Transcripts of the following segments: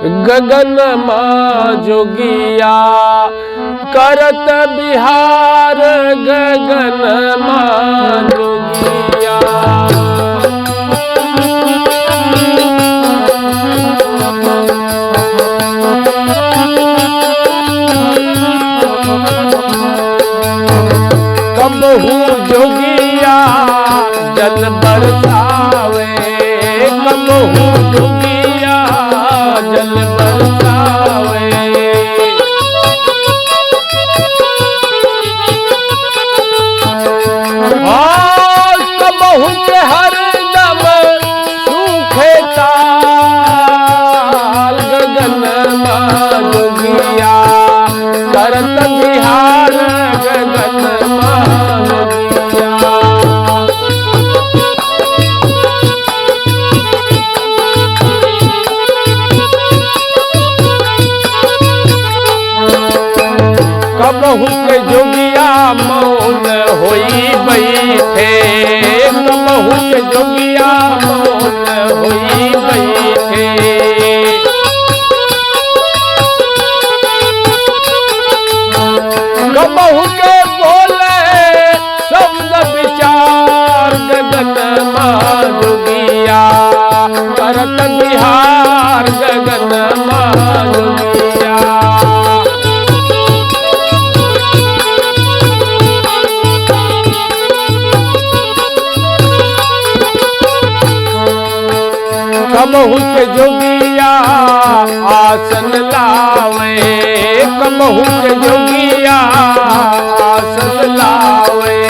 गगन मां जोगिया करत बिहार गगन मां जोगिया। कबहू जोगिया जल बरसावे, कबहू जोगिया जल बरसावे। कबहू के हर दम सूखे ताल गगन मां जोगिया करत बिहार गगन मां जोगिया। कबहू के जोगिया मौन होई बैठे, कबहू के जोगिया मौन होई बैठे। कबहू के बोले शब्द विचार गगन मां जोगिया करत बिहार गगन मां जोगिया। कबहू के जोगिया आसन लावे, कबहू के जोगिया आसन लावे।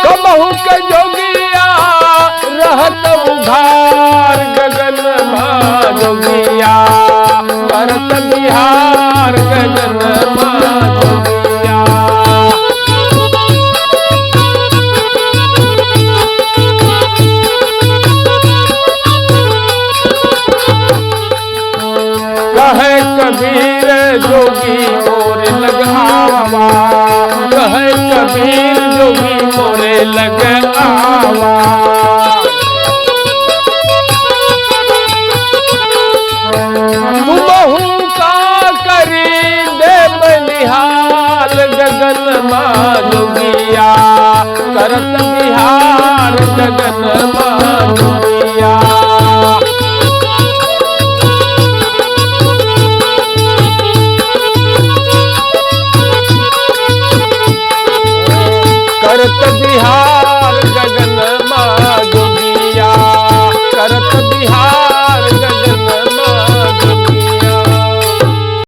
कबहू के जोगिया रहत उघार गगन मां जोगिया करत बिहार गगन मां जोगिया। कहे कबीर जोगी मोरे लग आवा, कहे कबीर जोगी मोरे लग आवा। तुमहू का करी दे बनिहाल गगन मां जोगिया करत बिहार गगन मां